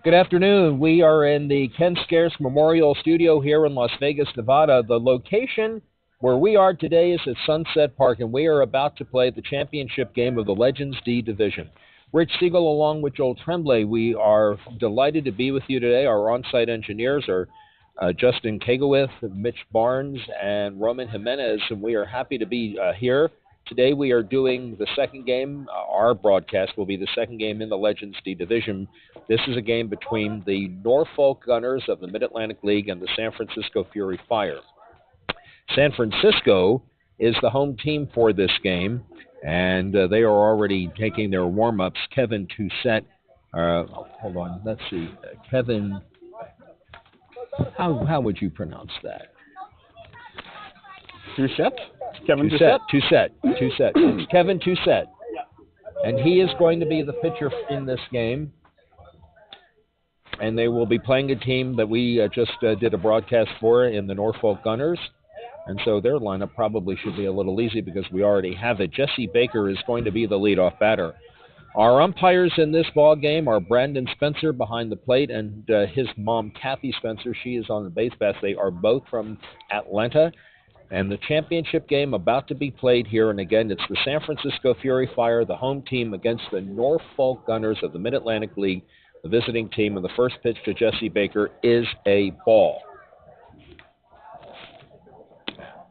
Good afternoon. We are in the Ken Scarce Memorial Studio here in Las Vegas, Nevada. The location where we are today is at Sunset Park, and we are about to play the championship game of the Legends D Division. Rich Siegel along with Joel Tremblay, we are delighted to be with you today. Our on-site engineers are Justin Kagowith, Mitch Barnes, and Roman Jimenez, and we are happy to be here. Today we are doing the second game. Our broadcast will be the second game in the Legends D Division. This is a game between the Norfolk Gunners of the Mid-Atlantic League and the San Francisco Fury Fire. San Francisco is the home team for this game, and they are already taking their warm-ups. Kevin Toussette, hold on, let's see. Kevin, how would you pronounce that? Toussette? Kevin Toussette. It's Kevin Toussette. And he is going to be the pitcher in this game. And they will be playing a team that we just did a broadcast for in the Norfolk Gunners. And so their lineup probably should be a little easy because we already have it. Jesse Baker is going to be the leadoff batter. Our umpires in this ball game are Brandon Spencer behind the plate and his mom, Kathy Spencer. She is on the base path. They are both from Atlanta. And the championship game about to be played here, and again, it's the San Francisco Fury Fire, the home team, against the Norfolk Gunners of the Mid-Atlantic League, the visiting team. And the first pitch to Jesse Baker is a ball.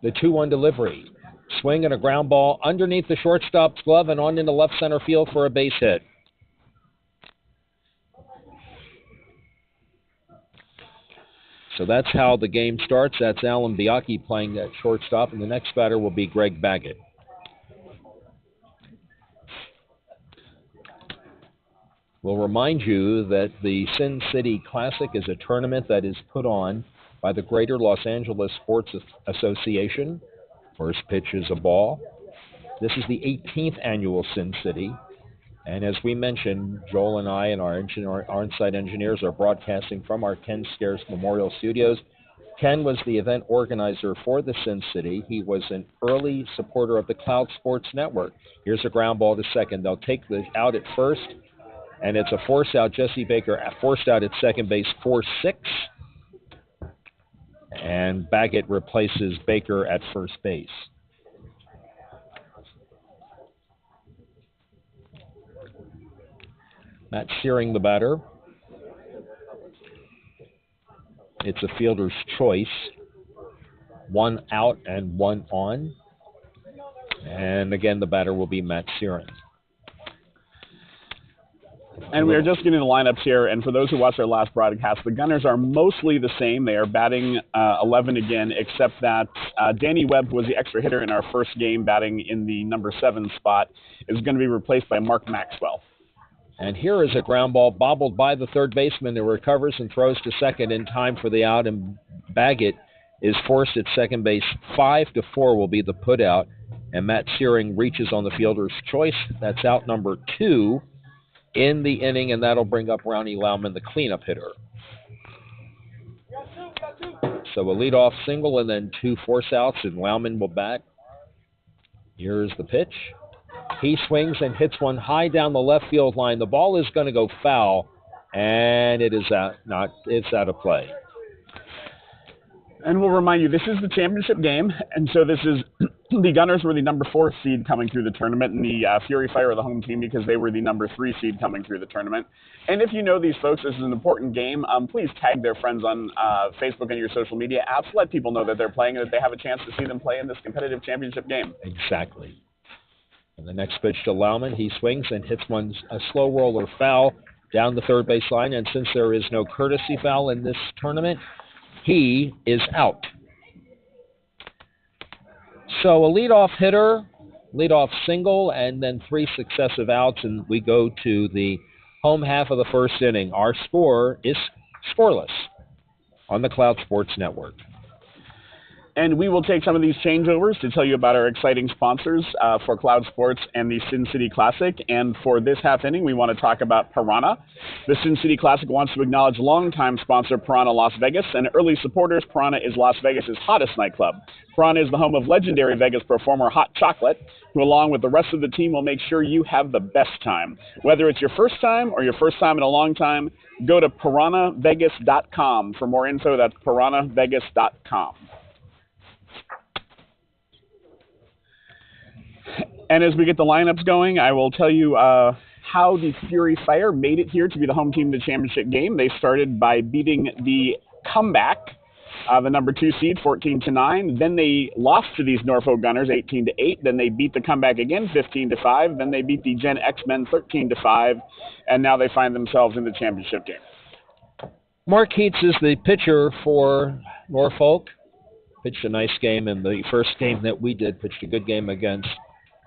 The 2-1 delivery. Swing and a ground ball underneath the shortstop's glove and on into left center field for a base hit. So that's how the game starts. That's Alan Biaki playing at shortstop, and the next batter will be Greg Baggett. We'll remind you that the Sin City Classic is a tournament that is put on by the Greater Los Angeles Sports Association. First pitch is a ball. This is the 18th annual Sin City. And as we mentioned, Joel and I and our on-site engineers are broadcasting from our Ken Scarce Memorial Studios. Ken was the event organizer for the Sin City. He was an early supporter of the Cloud Sports Network. Here's a ground ball to second. They'll take the out at first, and it's a force out. Jesse Baker forced out at second base, 4-6. And Baggett replaces Baker at first base. Matt Searing, the batter. It's a fielder's choice. 1 out and 1 on. And again, the batter will be Matt Searing. And we are just getting the lineups here. And for those who watched our last broadcast, the Gunners are mostly the same. They are batting 11 again, except that Danny Webb, who was the extra hitter in our first game, batting in the number 7 spot, is going to be replaced by Mark Maxwell. And here is a ground ball bobbled by the third baseman who recovers and throws to second in time for the out, and Baggett is forced at second base. 5-4 will be the put out, and Matt Searing reaches on the fielder's choice. That's out number 2 in the inning, and that'll bring up Ronnie Lauman, the cleanup hitter. So a leadoff single and then 2 force outs, and Lauman will bat. Here's the pitch. He swings and hits one high down the left field line. The ball is going to go foul, and it is it's out of play. And we'll remind you, this is the championship game, and so this is the Gunners were the number 4 seed coming through the tournament, and the Fury Fire are the home team because they were the number 3 seed coming through the tournament. And if you know these folks, this is an important game. Please tag their friends on Facebook and your social media apps. Let people know that they're playing and that they have a chance to see them play in this competitive championship game. Exactly. And the next pitch to Lauman, he swings and hits a slow roller foul down the third base line. And since there is no courtesy foul in this tournament, he is out. So a leadoff hitter, leadoff single, and then 3 successive outs, and we go to the home half of the first inning. Our score is scoreless on the Cloud Sports Network. And we will take some of these changeovers to tell you about our exciting sponsors for Cloud Sports and the Sin City Classic. And for this half inning, we want to talk about Piranha. The Sin City Classic wants to acknowledge longtime sponsor Piranha Las Vegas and early supporters. Piranha is Las Vegas's hottest nightclub. Piranha is the home of legendary Vegas performer Hot Chocolate, who along with the rest of the team will make sure you have the best time. Whether it's your first time or your first time in a long time, go to piranhavegas.com. For more info, that's piranhavegas.com. And as we get the lineups going, I will tell you how the Fury Fire made it here to be the home team in the championship game. They started by beating the Comeback, the number 2 seed, 14-9. Then they lost to these Norfolk Gunners, 18-8. Then they beat the Comeback again, 15-5. Then they beat the Gen X-Men, 13-5. And now they find themselves in the championship game. Mark Heats is the pitcher for Norfolk. Pitched a nice game in the first game that we did. Pitched a good game against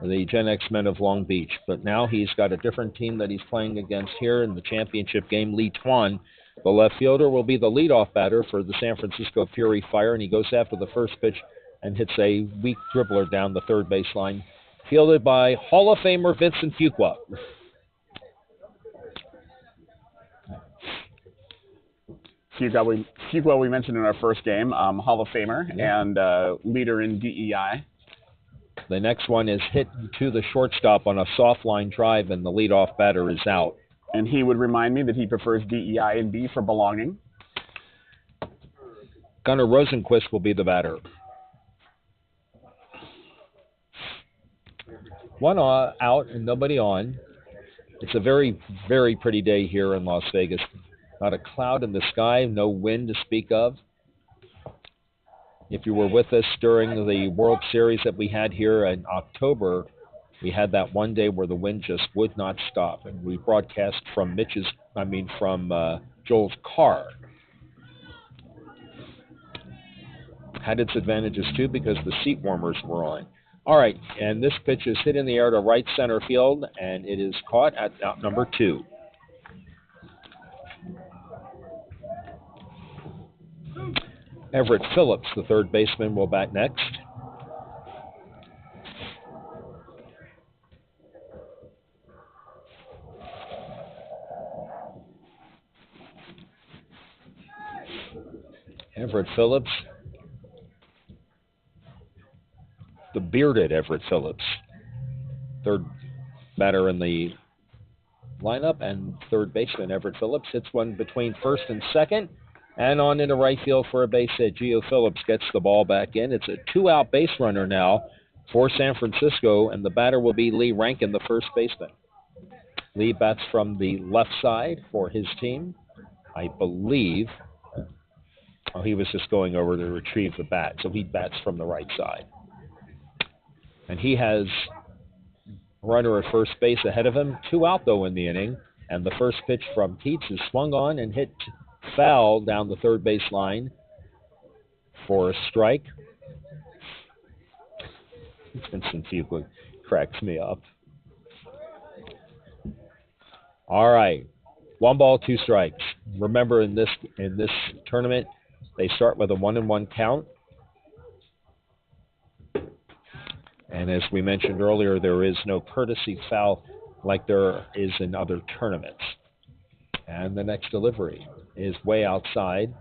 the Gen X-Men of Long Beach. But now he's got a different team that he's playing against here in the championship game. Lee Twan, the left fielder, will be the leadoff batter for the San Francisco Fury Fire, and he goes after the first pitch and hits a weak dribbler down the third baseline, fielded by Hall of Famer Vincent Fuqua. Fuqua we mentioned in our first game, Hall of Famer and leader in DEI. The next one is hit to the shortstop on a soft line drive, and the leadoff batter is out. And he would remind me that he prefers DEI and B for belonging. Gunnar Rosenquist will be the batter. One out and nobody on. It's a very, very pretty day here in Las Vegas. Not a cloud in the sky, no wind to speak of. If you were with us during the World Series that we had here in October, we had that one day where the wind just would not stop, and we broadcast from Joel's car. Had its advantages too because the seat warmers were on. All right, and this pitch is hit in the air to right center field, and it is caught at out number 2. Everett Phillips, the third baseman, will bat next. Everett Phillips, the bearded Everett Phillips, third batter in the lineup, and third baseman Everett Phillips hits one between first and second. And on into right field for a base hit. Gio Phillips gets the ball back in. It's a 2-out base runner now for San Francisco, and the batter will be Lee Rankin, the first baseman. Lee bats from the left side for his team, I believe. Oh, he was just going over to retrieve the bat, so he bats from the right side. And he has a runner at first base ahead of him. 2 out, though, in the inning. And the first pitch from Keats is swung on and hit foul down the third base line for a strike. Vincent Fuqua cracks me up. All right, 1 ball, 2 strikes. Remember, in this tournament, they start with a 1-1 count. And as we mentioned earlier, there is no courtesy foul like there is in other tournaments. And the next delivery is way outside.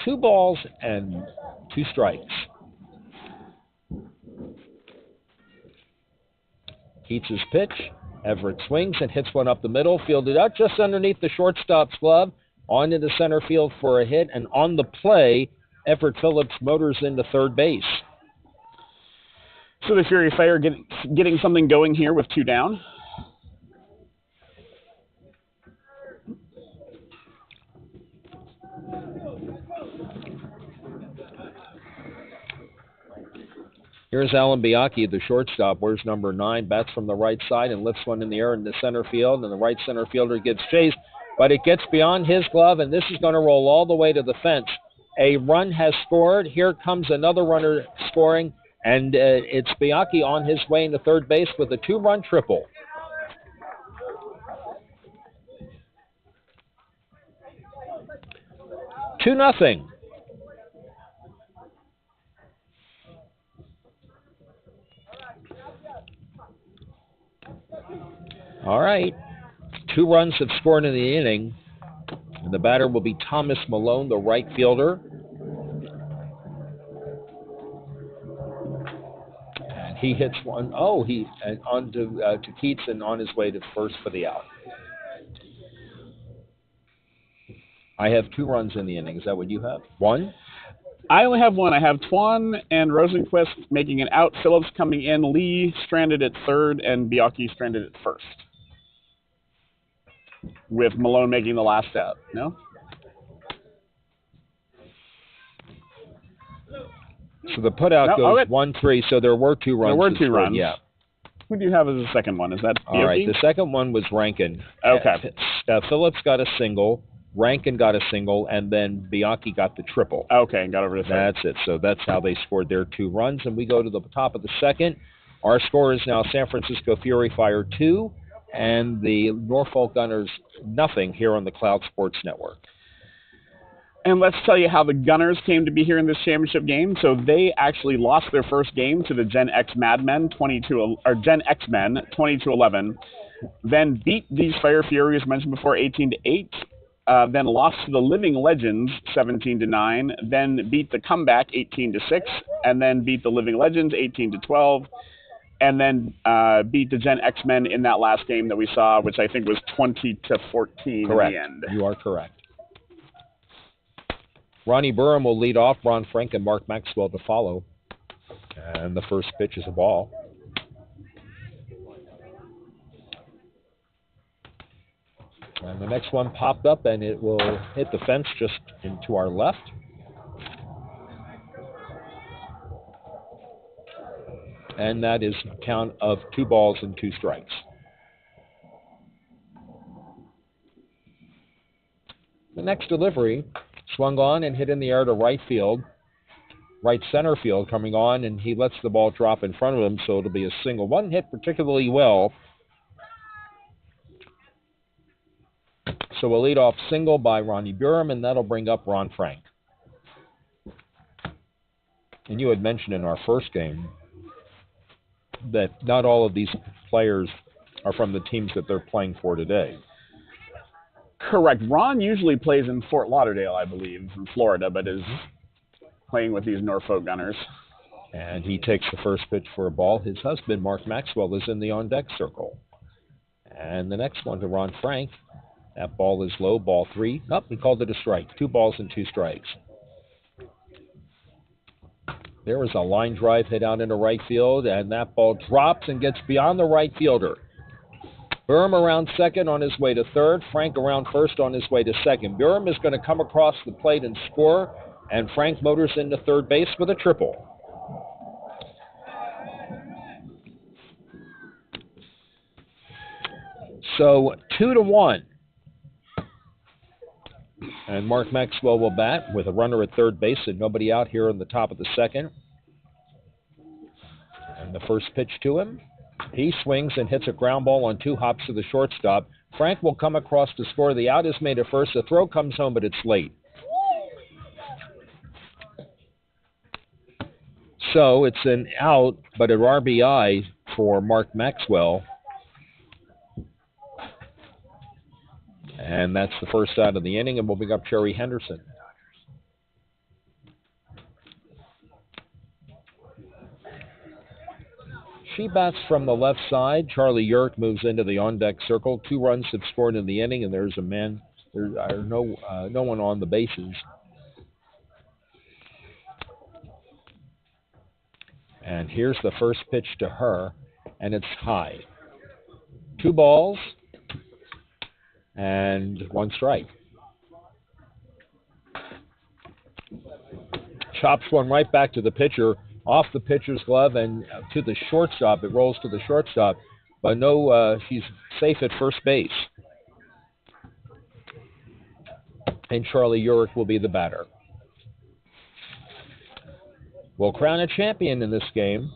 2 balls and 2 strikes. Keats' pitch. Everett swings and hits one up the middle, fielded out just underneath the shortstop's glove, on into center field for a hit, and on the play, Everett Phillips motors into third base. So the Fury Fire getting something going here with 2 down. Here's Alan Bianchi, the shortstop, wears number 9, bats from the right side and lifts one in the air into center field, and the right center fielder gets chased, but it gets beyond his glove, and this is going to roll all the way to the fence. A run has scored. Here comes another runner scoring, and it's Bianchi on his way into third base with a 2-run triple. All right. 2 runs have scored in the inning. And the batter will be Thomas Malone, the right fielder. And he hits one. Oh, and on to Keats and on his way to first for the out. I have 2 runs in the inning. Is that what you have? 1? I only have 1. I have Twan and Rosenquist making an out. Phillips coming in. Lee stranded at third, and Biaki stranded at first. With Malone making the last out. No? So the putout goes 1-3. So there were 2 runs. There were 2 runs. Yeah. Who do you have as the second one? Is that Biaki? All right. The second one was Rankin. Okay. Phillips got a single. Rankin got a single, and then Biaki got the triple. Okay, and got over to third. That's it. So that's how they scored their 2 runs. And we go to the top of the second. Our score is now San Francisco Fury Fire 2 and the Norfolk Gunners nothing here on the Cloud Sports Network. And let's tell you how the Gunners came to be here in this championship game. So they actually lost their first game to the Gen X Madmen, Gen X-Men, 22-11. Then beat these Fire Fury, as mentioned before, 18-8. Then lost to the Living Legends, 17-9. Then beat the Comeback, 18-6. And then beat the Living Legends, 18-12. And then beat the Gen X-Men in that last game that we saw, which I think was 20-14 correct. In the end. You are correct. Ronnie Burham will lead off, Ron Frank and Mark Maxwell to follow. And the first pitch is a ball. And the next one popped up, and it will hit the fence just into our left. And that is a count of 2 balls and 2 strikes. The next delivery swung on and hit in the air to right field. Right center field coming on, and he lets the ball drop in front of him, so it'll be a single. One hit particularly well. So a leadoff single by Ronnie Burham, and that'll bring up Ron Frank. And you had mentioned in our first game that not all of these players are from the teams that they're playing for today. Correct. Ron usually plays in Fort Lauderdale, I believe, in Florida, but is playing with these Norfolk Gunners. And he takes the first pitch for a ball. His husband, Mark Maxwell, is in the on-deck circle. And the next one to Ron Frank. That ball is low, ball 3. Nope, he called it a strike. 2 balls and 2 strikes. There was a line drive hit out into right field, and that ball drops and gets beyond the right fielder. Burham around second on his way to third. Frank around first on his way to second. Burham is going to come across the plate and score, and Frank motors into third base with a triple. So 2-1. And Mark Maxwell will bat with a runner at third base and nobody out here in the top of the second. And the first pitch to him. He swings and hits a ground ball on 2 hops to the shortstop. Frank will come across to score. The out is made at first. The throw comes home, but it's late. So it's an out, but an RBI for Mark Maxwell. And that's the first out of the inning, and we'll bring up Cherry Henderson. She bats from the left side. Charlie Yerk moves into the on-deck circle. 2 runs have scored in the inning, and there's a man. There are no one on the bases. And here's the first pitch to her, and it's high. 2 balls and 1 strike. Chops one right back to the pitcher, off the pitcher's glove and to the shortstop. It rolls to the shortstop, but no, she's safe at first base. And Charlie Urick will be the batter. We'll crown a champion in this game.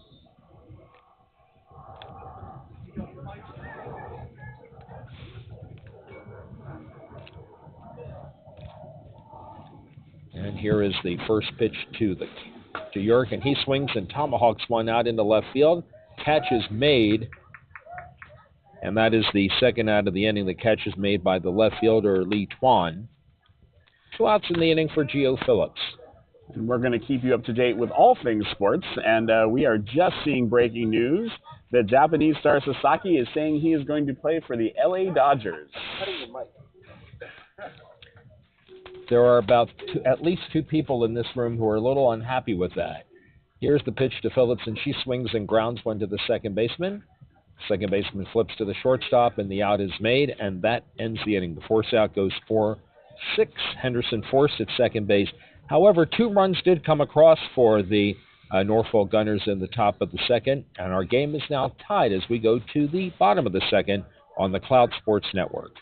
And here is the first pitch to Yerk, and he swings and tomahawks one out into left field. Catch is made, And that is the second out of the inning. The catch is made by the left fielder, Lee Twan. 2 outs in the inning for Gio Phillips. And we're going to keep you up to date with all things sports. And we are just seeing breaking news that Japanese star Sasaki is saying he is going to play for the LA Dodgers. There are at least 2 people in this room who are a little unhappy with that. Here's the pitch to Phillips, and she swings and grounds one to the second baseman. Second baseman flips to the shortstop, and the out is made, and that ends the inning. The force out goes 4-6. Henderson Force at second base. However, 2 runs did come across for the Norfolk Gunners in the top of the second, and our game is now tied as we go to the bottom of the second on the Cloud Sports Network.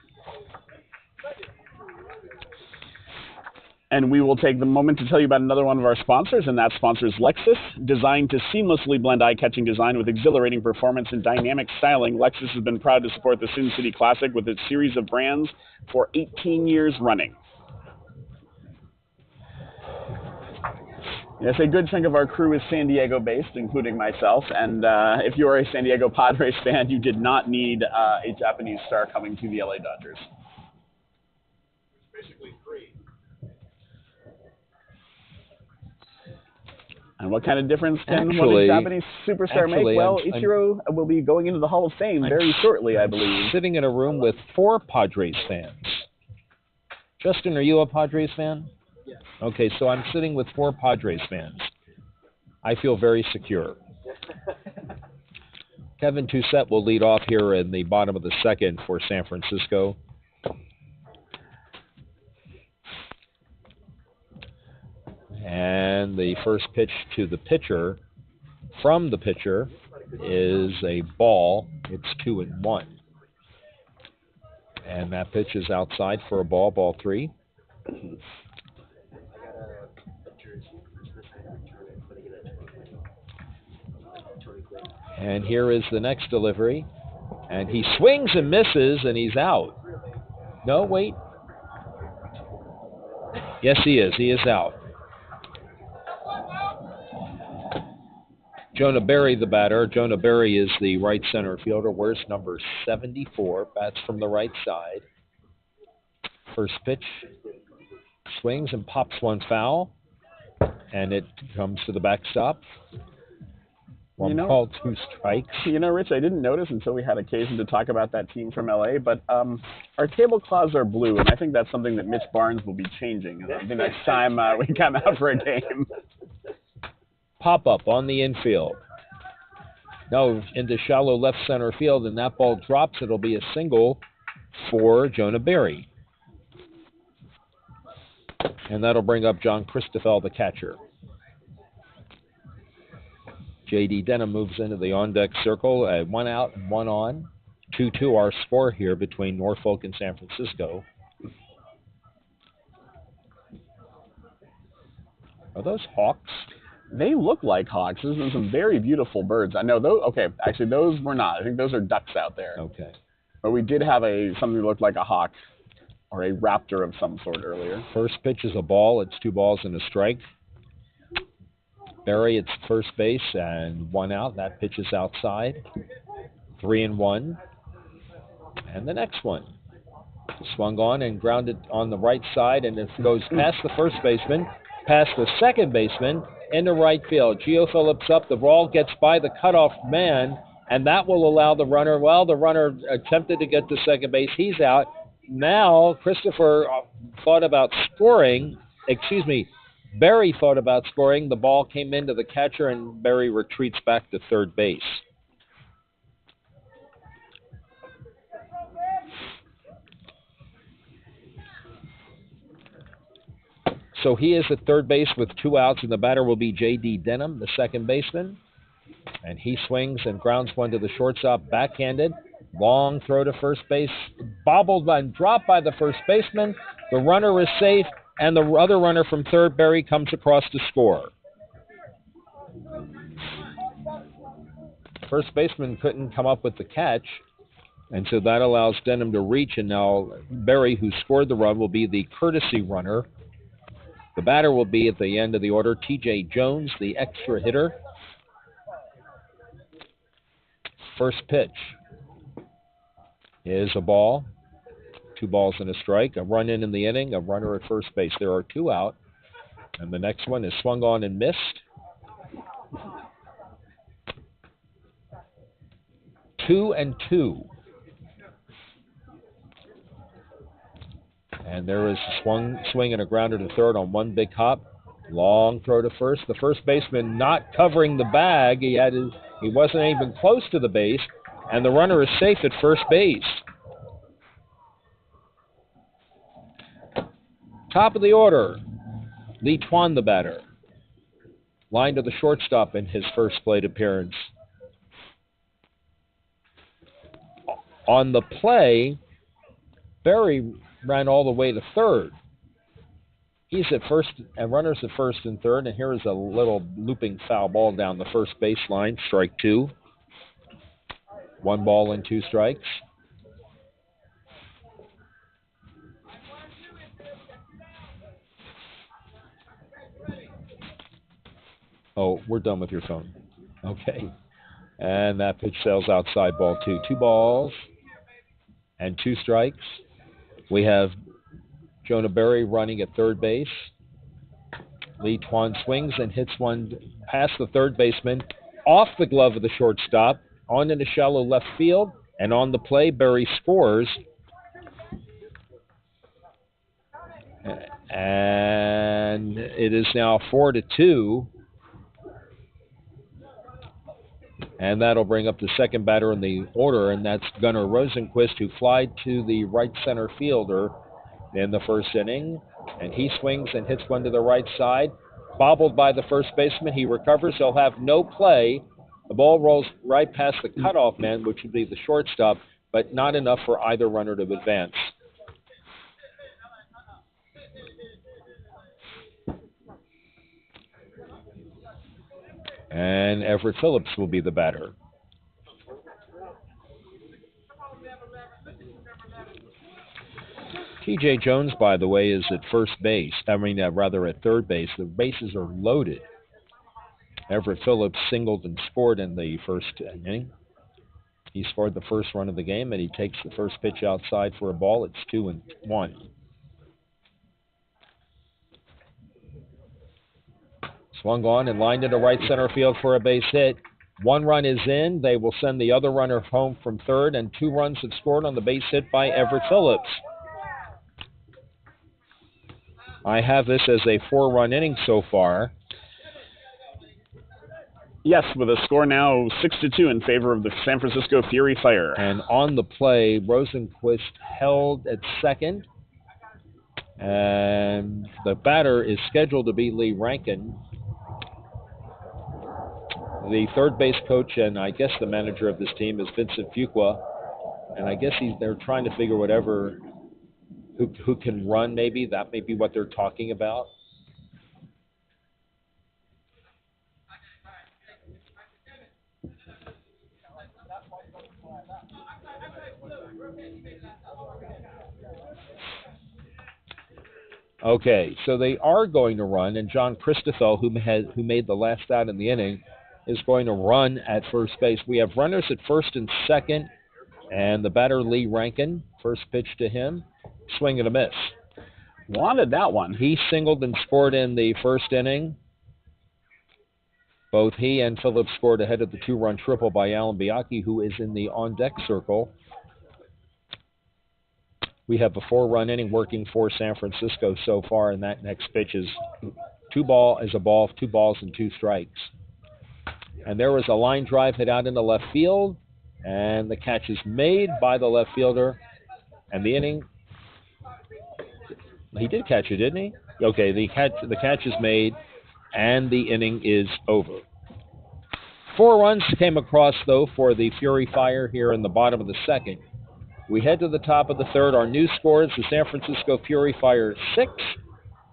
And we will take the moment to tell you about another one of our sponsors, and that sponsor is Lexus. Designed to seamlessly blend eye-catching design with exhilarating performance and dynamic styling, Lexus has been proud to support the Sin City Classic with its series of brands for 18 years running. Yes, a good chunk of our crew is San Diego-based, including myself, and if you are a San Diego Padres fan, you did not need a Japanese star coming to the LA Dodgers. It's basically free. And what kind of difference can one Japanese superstar make? Well, Ichiro will be going into the Hall of Fame very shortly, I believe. Sitting in a room with 4 Padres fans. Justin, are you a Padres fan? Yes. Okay, so I'm sitting with 4 Padres fans. I feel very secure. Kevin Toussaint will lead off here in the bottom of the second for San Francisco. And the first pitch to the pitcher, from the pitcher, is a ball. It's 2-1. And that pitch is outside for a ball, ball 3. And here is the next delivery. And he swings and misses, and he's out. No, wait. Yes, he is. He is out. Jonah Berry, the batter. Jonah Berry is the right center fielder. Wears number 74. Bats from the right side. First pitch. Swings and pops one foul. And it comes to the backstop. One ball, 2 strikes. You know, Rich, I didn't notice until we had occasion to talk about that team from LA, but our tablecloths are blue, and I think that's something that Mitch Barnes will be changing the next time we come out for a game. Pop-up on the infield. No, into shallow left center field, and that ball drops. It'll be a single for Jonah Berry. And that'll bring up John Christoffel, the catcher. J.D. Denham moves into the on-deck circle. 1 out and 1 on. 2-2 our score here between Norfolk and San Francisco. Are those hawks? They look like hawks. Those are some very beautiful birds. I know those. Okay, actually, those were not. I think those are ducks out there. Okay. But we did have something that looked like a hawk or a raptor of some sort earlier. First pitch is a ball. It's 2 balls and a strike. Berry, it's first base and 1 out. That pitch is outside. 3-1. And the next one. Swung on and grounded on the right side, and it goes past the first baseman, past the second baseman, into right field. Gio Phillips up. The ball gets by the cutoff man, and that will allow the runner. Well, the runner attempted to get to second base. He's out. Now, Christopher thought about scoring. Berry thought about scoring. The ball came into the catcher, and Berry retreats back to third base. So he is at third base with 2 outs, and the batter will be J.D. Denham, the second baseman. And he swings and grounds one to the shortstop, backhanded. Long throw to first base, bobbled and dropped by the first baseman. The runner is safe, and the other runner from third, Berry, comes across to score. First baseman couldn't come up with the catch, and so that allows Denham to reach, and now Berry, who scored the run, will be the courtesy runner. The batter will be at the end of the order, T.J. Jones, the extra hitter. First pitch. is a ball. 2 balls and a strike. A run in the inning, a runner at first base. There are 2 out. And the next one is swung on and missed. 2-2. And there is a swing and a grounder to third on one big hop. Long throw to first. The first baseman not covering the bag. He wasn't even close to the base. And the runner is safe at first base. Top of the order, Lee Tuan, the batter. Line to the shortstop in his first plate appearance. On the play, Berry ran all the way to third. He's at first, and runners at first and third, and here is a little looping foul ball down the first baseline, strike 2. 1 ball and 2 strikes. Oh, we're done with your phone. Okay. And that pitch sails outside, ball 2. 2 balls and 2 strikes. We have Jonah Berry running at third base. Lee Tuan swings and hits one past the third baseman, off the glove of the shortstop, on into shallow left field, and on the play, Berry scores. And it is now 4-2. And that'll bring up the second batter in the order, and that's Gunnar Rosenquist, who flied to the right center fielder in the first inning. And he swings and hits one to the right side. Bobbled by the first baseman. He recovers. He'll have no play. The ball rolls right past the cutoff man, which would be the shortstop, but not enough for either runner to advance. And Everett Phillips will be the batter. T.J. Jones, by the way, is at first base. Rather at third base. The bases are loaded. Everett Phillips singled and scored in the first inning. He scored the first run of the game, and he takes the first pitch outside for a ball. It's 2-1. Swung on and lined into right center field for a base hit. 1 run is in. They will send the other runner home from third, and 2 runs have scored on the base hit by Everett Phillips. I have this as a 4-run inning so far. Yes, with a score now 6-2 in favor of the San Francisco Fury Fire. And on the play, Rosenquist held at second. And the batter is scheduled to be Lee Rankin. The third base coach and I guess the manager of this team is Vincent Fuqua. And I guess they're trying to figure who can run maybe. That may be what they're talking about. Okay, so they are going to run, and John Christophel, who made the last out in the inning, is going to run at first base. We have runners at first and second, and the batter Lee Rankin, first pitch to him, swing and a miss. Wanted that one. He singled and scored in the first inning. Both he and Phillips scored ahead of the 2-run triple by Alan Bianchi, who is in the on-deck circle. We have a 4-run inning working for San Francisco so far, and that next pitch is 2 balls and 2 strikes. And there was a line drive hit out into left field, and the catch is made by the left fielder, and the inning. He did catch it, didn't he? Okay, the catch is made, and the inning is over. 4 runs came across, though, for the Fury Fire here in the bottom of the second. We head to the top of the third. Our new scores, the San Francisco Fury Fire 6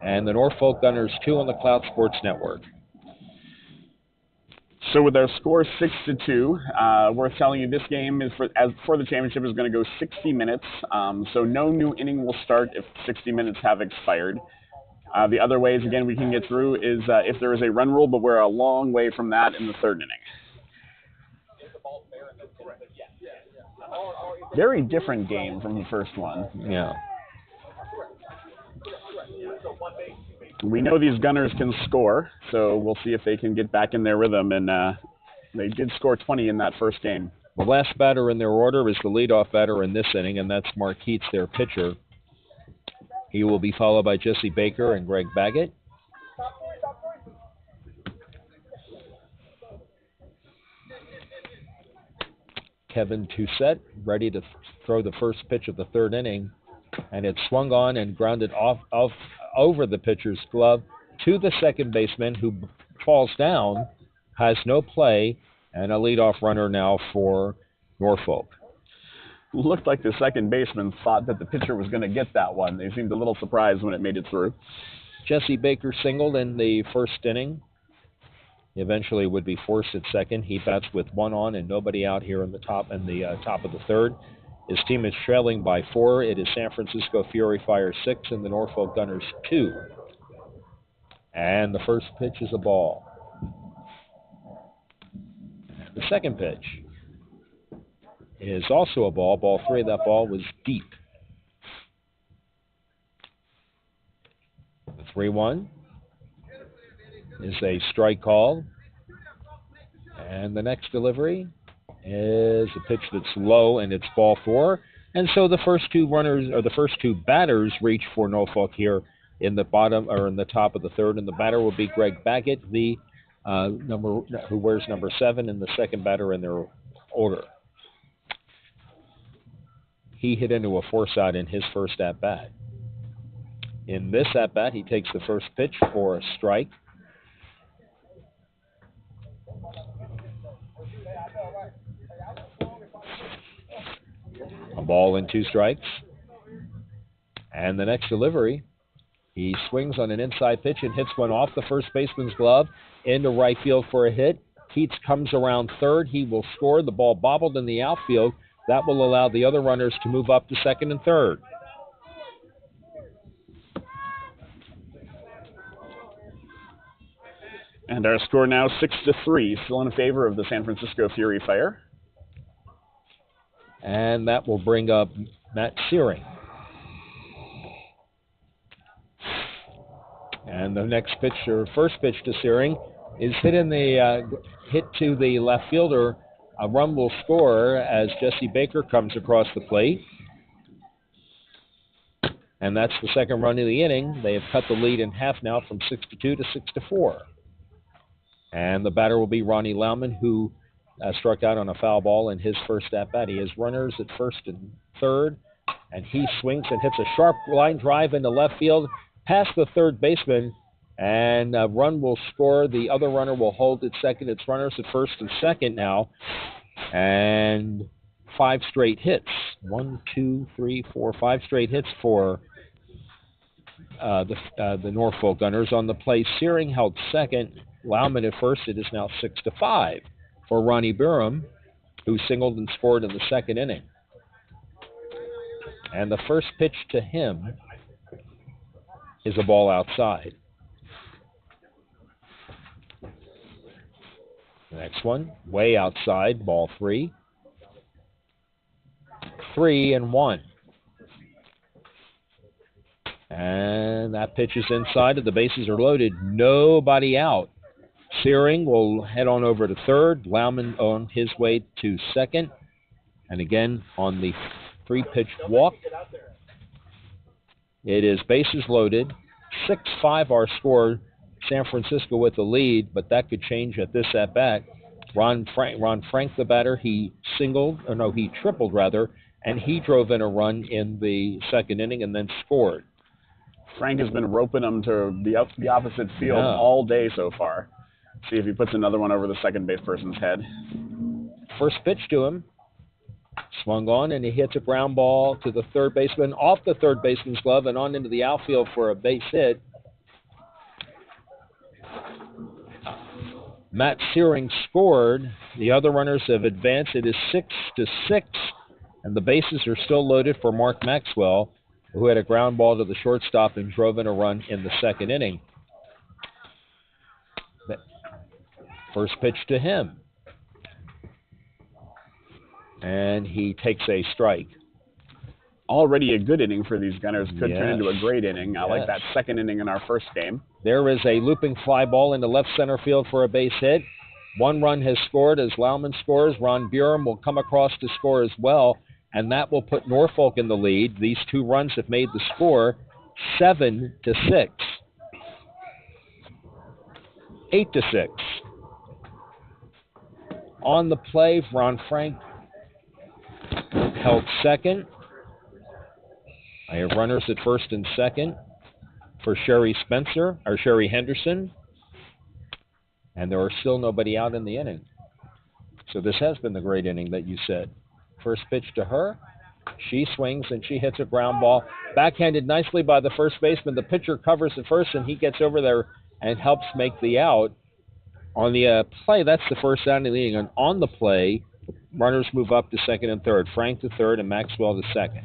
and the Norfolk Gunners 2 on the Cloud Sports Network. So with our score 6-2, worth telling you this game is for the championship is going to go 60 minutes. So no new inning will start if 60 minutes have expired. The other ways, again, we can get through is if there is a run rule, but we're a long way from that in the third inning. Very different game from the first one. Yeah. We know these Gunners can score, so we'll see if they can get back in their rhythm. And they did score 20 in that first game. The last batter in their order is the leadoff batter in this inning, and that's Mark Keats, their pitcher. He will be followed by Jesse Baker and Greg Baggett. Kevin Toussette ready to throw the first pitch of the third inning, and it's swung on and grounded off over the pitcher's glove to the second baseman, who falls down, has no play, and a leadoff runner now for Norfolk. Looked like the second baseman thought that the pitcher was going to get that one. They seemed a little surprised when it made it through. Jesse Baker singled in the first inning. He eventually would be forced at second. He bats with one on and nobody out here in the top of the third. His team is trailing by 4. It is San Francisco Fury Fire 6 and the Norfolk Gunners 2. And the first pitch is a ball. The second pitch is also a ball. Ball 3. That ball was deep. The 3-1 is a strike call. And the next delivery is a pitch that's low, and it's ball 4. And so the first two batters reach for Norfolk here in the top of the third, and the batter will be Greg Baggett, the who wears number 7, and the second batter in their order. He hit into a force out in his first at bat. In this at bat, he takes the first pitch for a strike. A ball and 2 strikes. And the next delivery, he swings on an inside pitch and hits one off the first baseman's glove into right field for a hit. Keats comes around third. He will score. The ball bobbled in the outfield. That will allow the other runners to move up to second and third. And our score now 6-3, still in favor of the San Francisco Fury Fire. And that will bring up Matt Searing. And the next pitch, or first pitch to Searing, is hit to the left fielder. A run will score as Jesse Baker comes across the plate. And that's the second run of the inning. They have cut the lead in half now from 6-2 to 6-4. And the batter will be Ronnie Lauman, who struck out on a foul ball in his first at-bat. He has runners at first and third, and he swings and hits a sharp line drive into left field past the third baseman, and a run will score. The other runner will hold at second. It's runners at first and second now, and 5 straight hits. 1, 2, 3, 4, 5 straight hits for the Norfolk Gunners. On the play, Searing held second. Lauman at first. It is now 6-5 for Ronnie Burham, who singled and scored in the second inning. And the first pitch to him is a ball outside. The next one, way outside, ball 3. 3-1. And that pitch is inside, and the bases are loaded. Nobody out. Searing will head on over to third. Lauman on his way to second. And again, on the 3-pitch walk, it is bases loaded. 6-5 our score. San Francisco with the lead, but that could change at this at-bat. Ron Frank, the batter, he tripled rather, and he drove in a run in the second inning and then scored. Frank has been roping them to the opposite field all day so far. See if he puts another one over the second base person's head. First pitch to him. Swung on, and he hits a ground ball to the third baseman, off the third baseman's glove, and on into the outfield for a base hit. Matt Searing scored. The other runners have advanced. It is 6-6, and the bases are still loaded for Mark Maxwell, who had a ground ball to the shortstop and drove in a run in the second inning. First pitch to him. And he takes a strike. Already a good inning for these Gunners. Could Yes. turn into a great inning. I like Yes. that second inning in our first game. There is a looping fly ball into left center field for a base hit. 1 run has scored as Lauman scores. Ron Buren will come across to score as well, and that will put Norfolk in the lead. These 2 runs have made the score 7-6. 8-6. On the play, Ron Frank held second. I have runners at first and second for Sherry Henderson. And there are still nobody out in the inning. So this has been the great inning that you said. First pitch to her. She swings and she hits a ground ball. Backhanded nicely by the first baseman. The pitcher covers at first and he gets over there and helps make the out. On the play, that's the first out of the inning. And on the play, runners move up to second and third. Frank to third and Maxwell to second.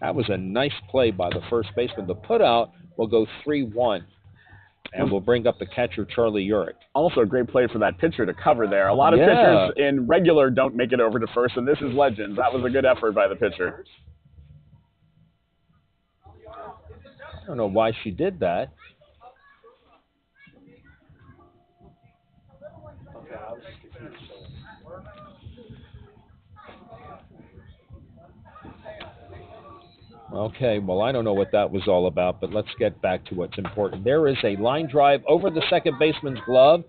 That was a nice play by the first baseman. The putout will go 3-1. And we'll bring up the catcher, Charlie Urich. Also a great play for that pitcher to cover there. A lot of pitchers in regular don't make it over to first, and this is legend. That was a good effort by the pitcher. I don't know why she did that. Okay, well, I don't know what that was all about, but let's get back to what's important. There is a line drive over the second baseman's glove.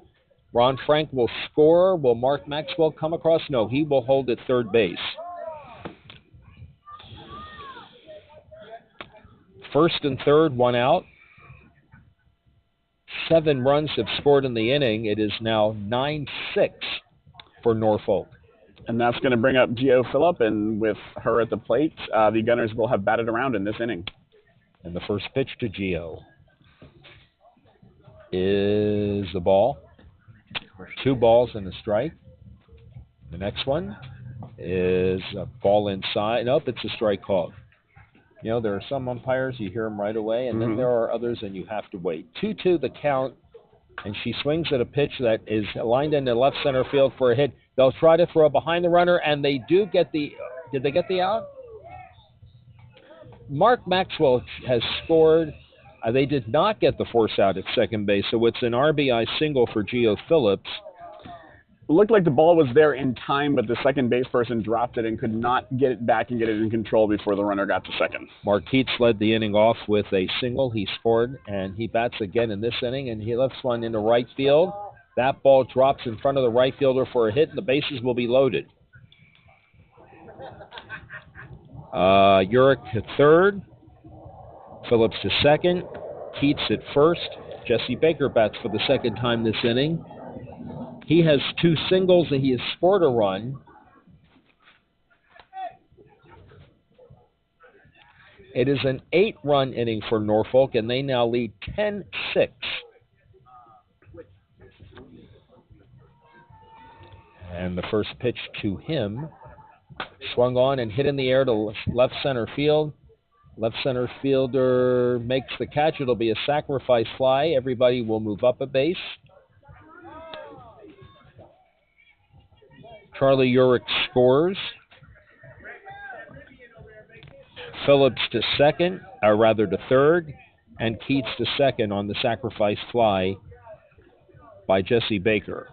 Ron Frank will score. Will Mark Maxwell come across? No, he will hold at third base. First and third, 1 out. 7 runs have scored in the inning. It is now 9-6 for Norfolk. And that's going to bring up Gio Phillip, and with her at the plate, the Gunners will have batted around in this inning. And the first pitch to Gio is the ball. 2 balls and a strike. The next one is a ball inside. Nope, it's a strike called. You know, there are some umpires, you hear them right away, and then there are others, and you have to wait. 2-2 the count, and she swings at a pitch that is lined into left center field for a hit. They'll try to throw behind the runner, and they do get the – did they get the out? Mark Maxwell has scored. They did not get the force out at second base, so it's an RBI single for Gio Phillips. It looked like the ball was there in time, but the second base person dropped it and could not get it back and get it in control before the runner got to second. Mark Keats led the inning off with a single. He scored, and he bats again in this inning, and he lifts one into right field. That ball drops in front of the right fielder for a hit, and the bases will be loaded. Urich at third. Phillips to second. Keats at first. Jesse Baker bats for the second time this inning. He has 2 singles, and he has scored a run. It is an 8-run inning for Norfolk, and they now lead 10-6. And the first pitch to him swung on and hit in the air to left center field. Left center fielder makes the catch. It'll be a sacrifice fly. Everybody will move up a base. Charlie Urich scores. Phillips to second, or rather to third, and Keats to second on the sacrifice fly by Jesse Baker.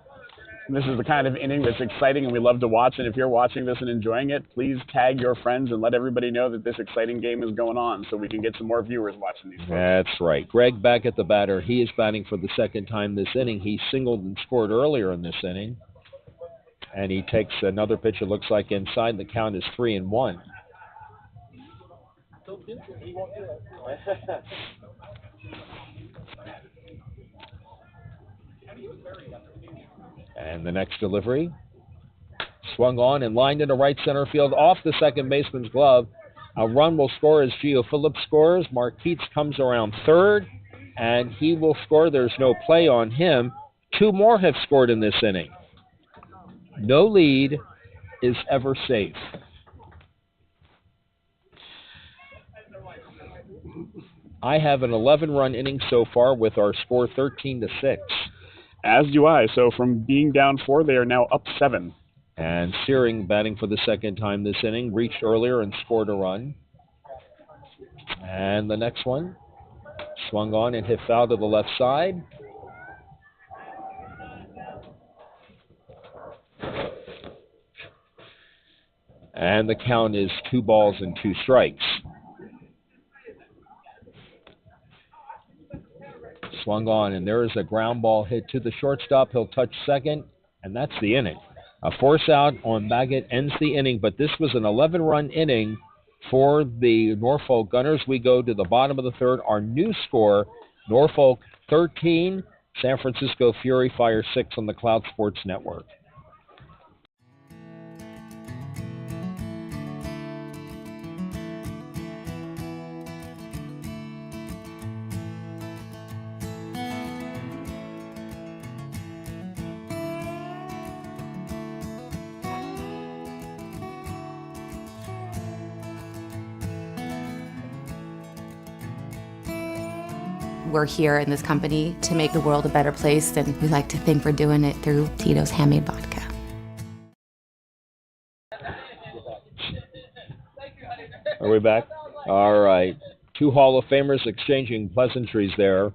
This is the kind of inning that's exciting and we love to watch. And if you're watching this and enjoying it, please tag your friends and let everybody know that this exciting game is going on so we can get some more viewers watching these. That's right. Greg back at the batter. He is batting for the second time this inning. He singled and scored earlier in this inning. And he takes another pitch, it looks like inside. The count is 3-1. And the next delivery swung on and lined into right center field off the second baseman's glove. A run will score as Gio Phillips scores. Mark Keats comes around third, and he will score. There's no play on him. 2 more have scored in this inning. No lead is ever safe. I have an 11-run inning so far with our score 13-6. As do I. So from being down 4, they are now up 7. And Searing, batting for the second time this inning, reached earlier and scored a run. And the next one, swung on and hit foul to the left side. And the count is 2 balls and 2 strikes. Swung on, and there is a ground ball hit to the shortstop. He'll touch second, and that's the inning. A force out on Baggett ends the inning, but this was an 11-run inning for the Norfolk Gunners. We go to the bottom of the third. Our new score, Norfolk 13, San Francisco Fury Fire 6 on the Cloud Sports Network. We're here in this company to make the world a better place, and we like to think we're doing it through Tito's Handmade Vodka. Are we back? All right. 2 Hall of Famers exchanging pleasantries there.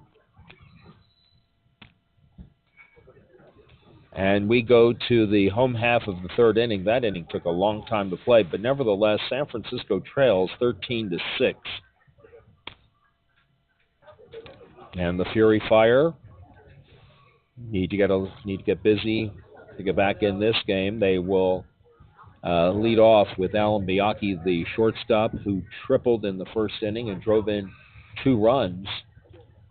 And we go to the home half of the third inning. That inning took a long time to play, but nevertheless, San Francisco trails 13-6. And the Fury Fire need to get busy to get back in this game. They will lead off with Alan Biaki, the shortstop, who tripled in the first inning and drove in 2 runs.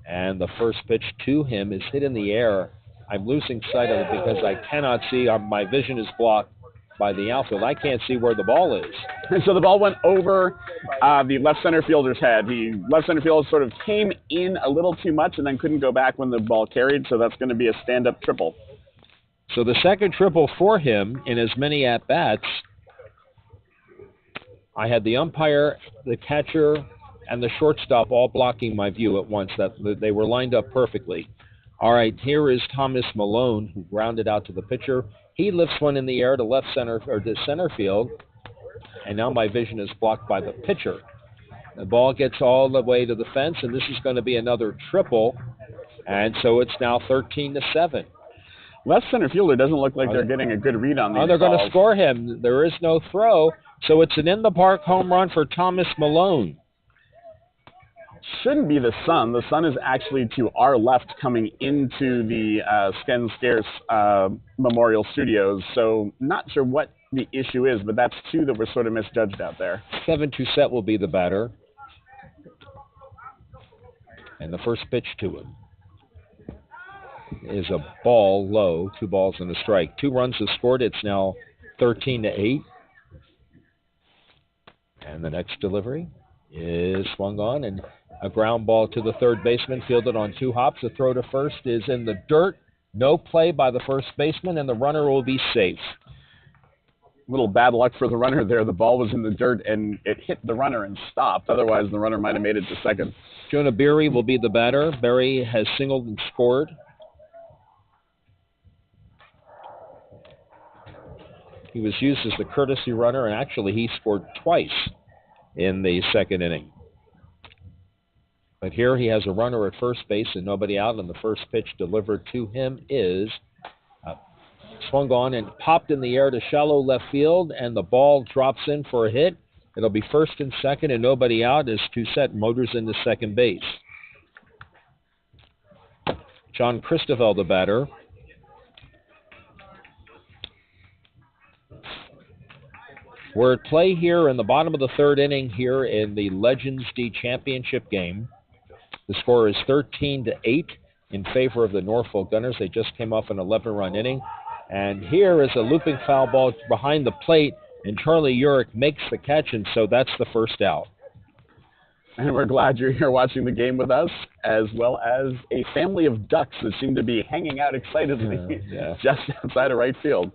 And the first pitch to him is hit in the air. I'm losing sight of it because I cannot see. My vision is blocked by the outfield. I can't see where the ball is. And so the ball went over the left center fielder's head. The left center fielder sort of came in a little too much and then couldn't go back when the ball carried, so that's going to be a stand-up triple. So the second triple for him in as many at-bats. I had the umpire, the catcher, and the shortstop all blocking my view at once. That they were lined up perfectly. All right, here is Thomas Malone, who grounded out to the pitcher. He lifts one in the air to left center or to center field, and now my vision is blocked by the pitcher. The ball gets all the way to the fence, and this is going to be another triple, and so it's now 13-7. Left center fielder doesn't look like they're getting a good read on these they're going to balls. score him. There is no throw, so it's an in-the-park home run for Thomas Malone. Shouldn't be the sun. The sun is actually to our left coming into the Ken Scares Memorial Studios, so not sure what the issue is, but that's 2 that were sort of misjudged out there. 7-2 will be the batter. And the first pitch to him is a ball low, 2 balls and a strike. 2 runs have scored. It's now 13-8. And the next delivery is swung on, and a ground ball to the third baseman, fielded on 2 hops. The throw to first is in the dirt. No play by the first baseman, and the runner will be safe. Little bad luck for the runner there. The ball was in the dirt, and it hit the runner and stopped. Otherwise, the runner might have made it to second. Jonah Berry will be the batter. Berry has singled and scored. He was used as the courtesy runner, and actually he scored twice in the second inning. But here he has a runner at first base and nobody out, and the first pitch delivered to him is swung on and popped in the air to shallow left field, and the ball drops in for a hit. It'll be first and second and nobody out as Toussaint motors into second base. John Christovel, the batter. We're at play here in the bottom of the third inning here in the Legends D Championship game. The score is 13-8 in favor of the Norfolk Gunners. They just came off an 11-run inning. And here is a looping foul ball behind the plate, and Charlie Urich makes the catch, and so that's the first out. And we're glad you're here watching the game with us, as well as a family of ducks that seem to be hanging out excitedly just outside of right field.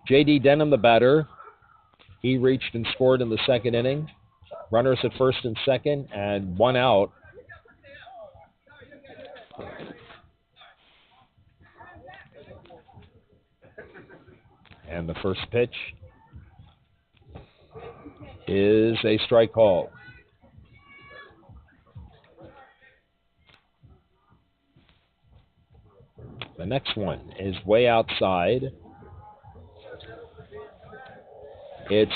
J.D. Denham, the batter. He reached and scored in the second inning. Runners at first and second, and 1 out. And the first pitch is a strike call. The next one is way outside. It's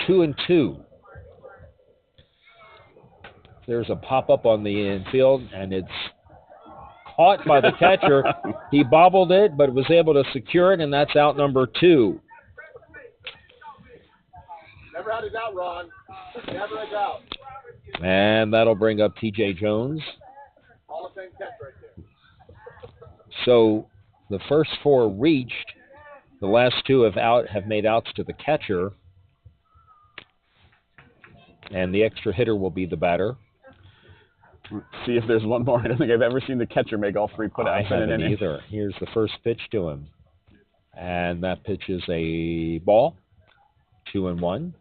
2-2. There's a pop-up on the infield, and it's caught by the catcher. He bobbled it, but was able to secure it, and that's out number 2. Never had his out, Ron. Never his out. And that'll bring up T.J. Jones. Hall of Fame catch right there. So the first 4 reached. The last 2 have made outs to the catcher. And the extra hitter will be the batter. Let's see if there's one more. I don't think I've ever seen the catcher make all 3 putouts. I in an haven't inning. either. Here's the first pitch to him. And that pitch is a ball. 2-1.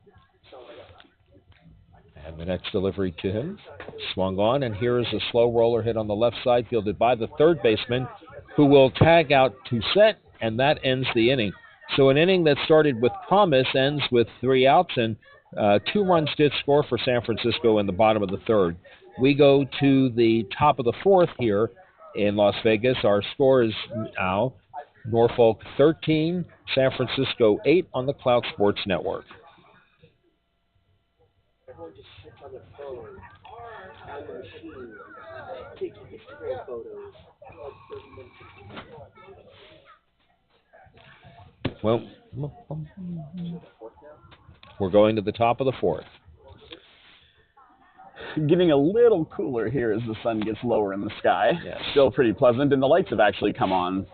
And the next delivery to him. Swung on, and here is a slow roller hit on the left side, fielded by the third baseman, who will tag out to set, and that ends the inning. So an inning that started with promise ends with 3 outs, and 2 runs did score for San Francisco in the bottom of the third. We go to the top of the 4th here in Las Vegas. Our score is now Norfolk 13, San Francisco 8 on the Cloud Sports Network. Everyone just sits on their phone, on the machine, taking Instagram photos. Well, we're going to the top of the 4th. Getting a little cooler here as the sun gets lower in the sky. Yes. Still pretty pleasant, and the lights have actually come on.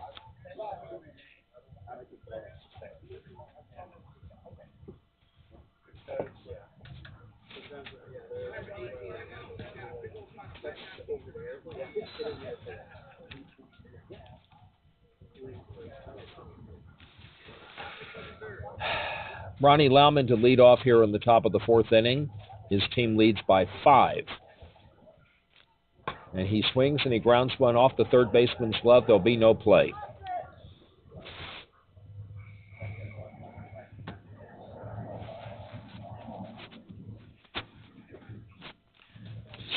Ronnie Lauman to lead off here in the top of the 4th inning. His team leads by 5. And he swings and he grounds one off the third baseman's glove. There'll be no play.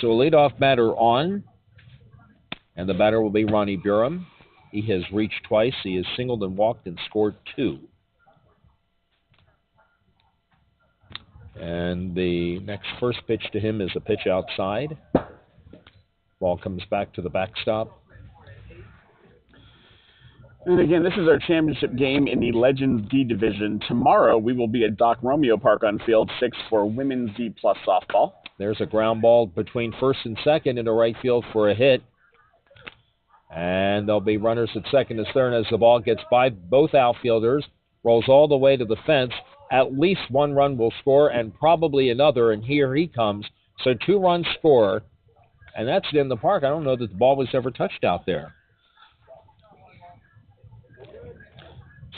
So a leadoff batter on, and the batter will be Ronnie Burham. He has reached twice. He has singled and walked and scored 2. And the next first pitch to him is a pitch outside. Ball comes back to the backstop. And again, this is our championship game in the Legends D Division. Tomorrow, we will be at Doc Romeo Park on Field 6 for Women's D+ softball. There's a ground ball between first and second into right field for a hit. And there'll be runners at second and third as the ball gets by both outfielders, rolls all the way to the fence. At least 1 run will score and probably another, and here he comes. So 2 runs score, and that's in the park. I don't know that the ball was ever touched out there.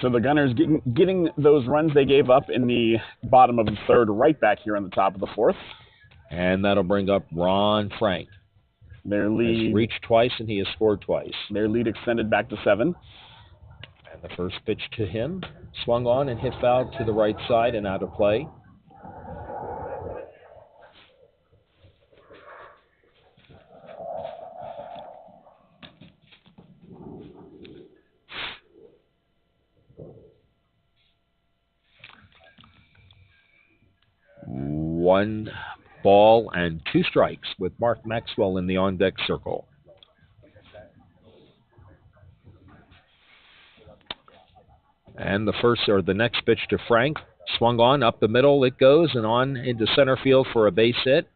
So the Gunners getting those runs they gave up in the bottom of the 3rd right back here on the top of the 4th. And that'll bring up Ron Frank. Their lead He's reached twice, and he has scored twice. Their lead extended back to 7. And the first pitch to him, swung on and hit foul to the right side and out of play. One ball and 2 strikes with Mark Maxwell in the on-deck circle. And the next pitch to Frank, swung on up the middle, it goes, and on into center field for a base hit.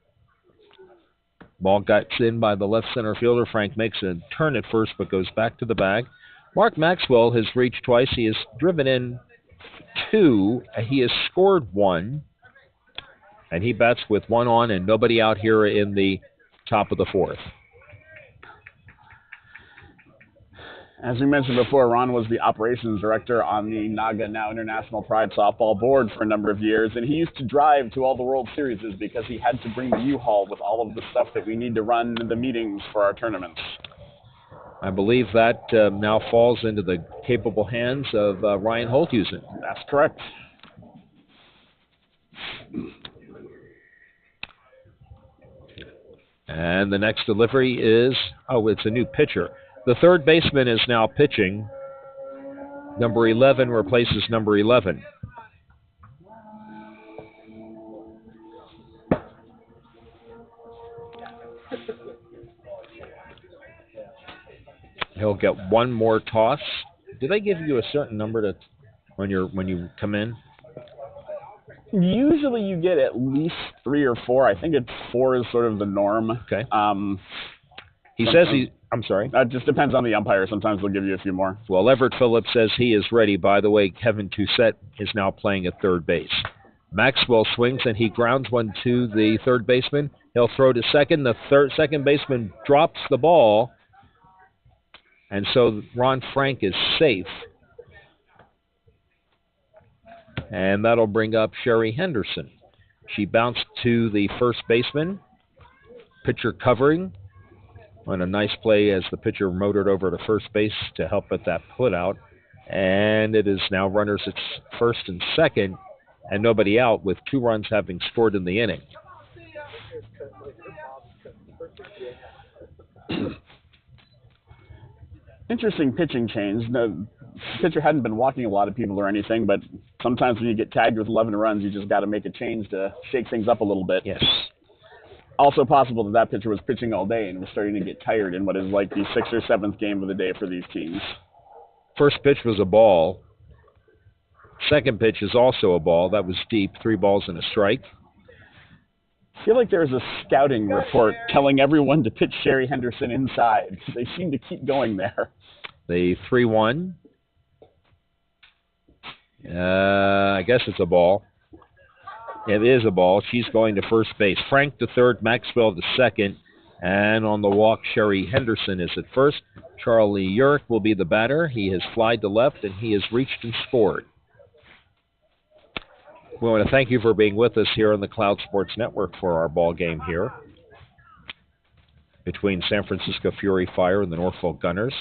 Ball gets in by the left center fielder. Frank makes a turn at first, but goes back to the bag. Mark Maxwell has reached twice. He has driven in 2. He has scored 1. And he bats with 1 on and nobody out here in the top of the 4th. As we mentioned before, Ron was the operations director on the Naga, now International Pride Softball Board for a number of years, and he used to drive to all the World Series because he had to bring the U-Haul with all of the stuff that we need to run the meetings for our tournaments. I believe that now falls into the capable hands of Ryan Holthusen. That's correct. And the next delivery is, it's a new pitcher. The third baseman is now pitching. Number 11 replaces number 11. He'll get one more toss. Do they give you a certain number when you come in? Usually you get at least 3 or 4. I think 4 is sort of the norm. Okay. He says I'm sorry. It just depends on the umpire. Sometimes they'll give you a few more. Well, Everett Phillips says he is ready. By the way, Kevin Toussaint is now playing at third base. Maxwell swings and he grounds one to the third baseman. He'll throw to second. The second baseman drops the ball. And so Ron Frank is safe. And that'll bring up Sherry Henderson. She bounced to the first baseman. Pitcher covering. On a nice play as the pitcher motored over to first base to help with that put out. And it is now runners at first and second and nobody out with 2 runs having scored in the inning. Interesting pitching change. The pitcher hadn't been walking a lot of people or anything, but sometimes when you get tagged with 11 runs, you just got to make a change to shake things up a little bit. Yes. Also possible that pitcher was pitching all day and was starting to get tired in what is like the 6th or 7th game of the day for these teams. First pitch was a ball. Second pitch is also a ball. That was deep. 3 balls and a strike. I feel like there's a scouting report telling everyone to pitch Sherry Henderson inside. They seem to keep going there. The 3-1. I guess it's a ball. It is a ball. She's going to first base. Frank to third, Maxwell to second. And on the walk, Sherry Henderson is at first. Charlie Urich will be the batter. He has flied to left, and he has reached and scored. We want to thank you for being with us here on the Cloud Sports Network for our ball game here between San Francisco Fury Fire and the Norfolk Gunners.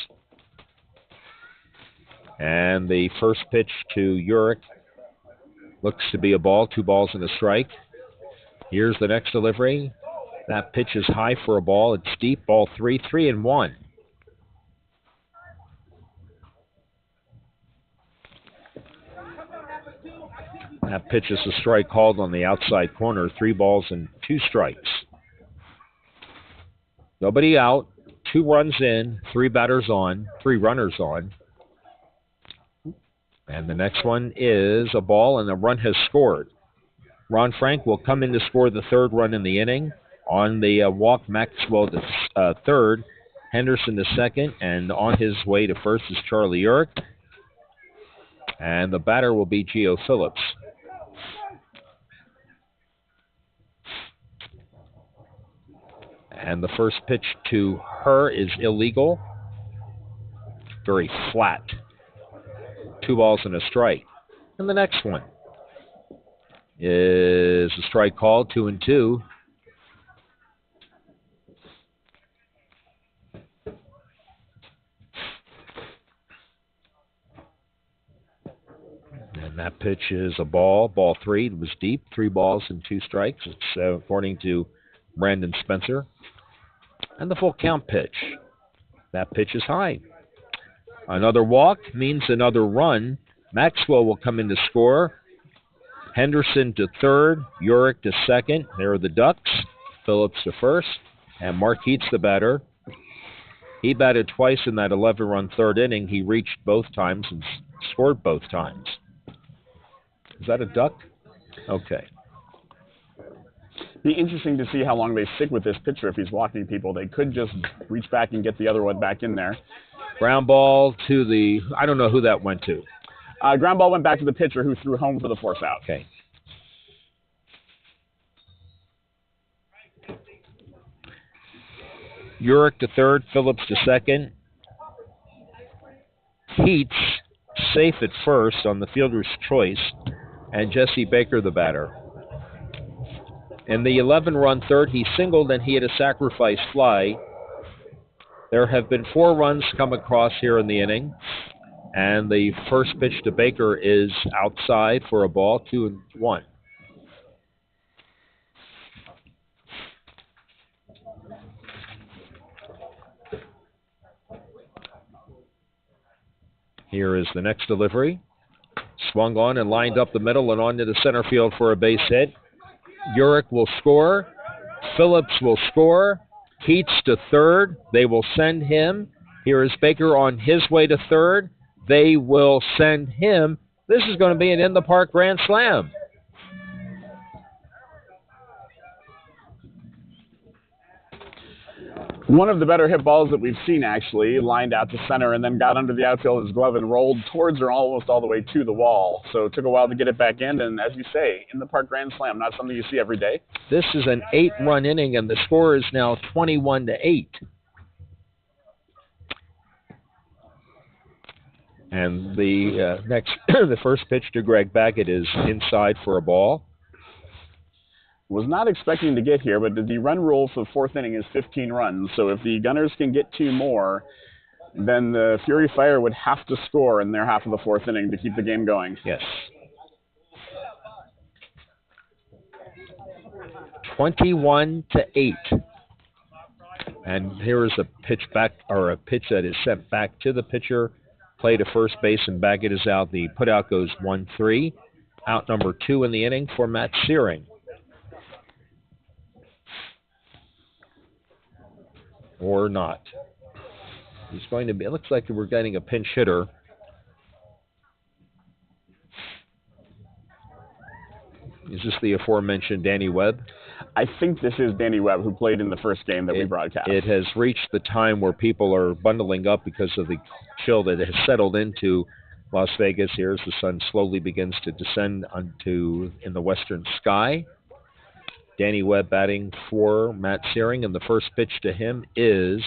And the first pitch to Urich looks to be a ball, 2 balls and a strike. Here's the next delivery. That pitch is high for a ball. It's deep, ball 3, 3-1. That pitch is a strike called on the outside corner. 3 balls and 2 strikes. Nobody out. 2 runs in. 3 batters on. 3 runners on. And the next one is a ball, and the run has scored. Ron Frank will come in to score the 3rd run in the inning. On the walk, Maxwell to third. Henderson to second. And on his way to first is Charlie Urich. And the batter will be Geo Phillips. And the first pitch to her is illegal. Very flat. 2 balls and a strike. And the next one is a strike called, 2-2. And that pitch is a ball, ball 3. It was deep, 3 balls and 2 strikes. It's according to Brandon Spencer. And the full count pitch. That pitch is high. Another walk means another run. Maxwell will come in to score. Henderson to third. Urich to second. There are the Ducks. Phillips to first. And Mark Heats the batter. He batted twice in that 11-run 3rd inning. He reached both times and scored both times. Is that a duck? Okay. Be interesting to see how long they stick with this pitcher if he's walking people. They could just reach back and get the other one back in there. Ground ball to the, I don't know who that went to. Ground ball went back to the pitcher who threw home for the force out. Okay. Urich to third, Phillips to second. Heats safe at first on the fielder's choice, and Jesse Baker the batter. In the 11-run 3rd, he singled and he had a sacrifice fly. There have been 4 runs come across here in the inning, and the first pitch to Baker is outside for a ball, 2-1. Here is the next delivery. Swung on and lined up the middle and on to the center field for a base hit. Urich will score. Phillips will score. Keats to third. They will send him. Here is Baker on his way to third. They will send him. This is going to be an in-the-park grand slam. One of the better hit balls that we've seen, actually, lined out to center and then got under the outfielder's glove and rolled towards or almost all the way to the wall. So it took a while to get it back in, and as you say, in the park grand slam, not something you see every day. This is an 8-run inning, and the score is now 21-8. And the the first pitch to Greg Baggett is inside for a ball. Was not expecting to get here, but the run rule for the 4th inning is 15 runs. So if the Gunners can get 2 more, then the Fury Fire would have to score in their half of the 4th inning to keep the game going. Yes. 21-8. And here is a pitch that is sent back to the pitcher. Play to first base, and Baggett is out. The putout goes 1-3. Out number 2 in the inning for Matt Searing. Or not. He's going to be, it looks like we're getting a pinch hitter. Is this the aforementioned Danny Webb? I think this is Danny Webb, who played in the first game that we broadcast. It has reached the time where people are bundling up because of the chill that has settled into Las Vegas here as the sun slowly begins to descend in the western sky. Danny Webb batting for Matt Searing, and the first pitch to him is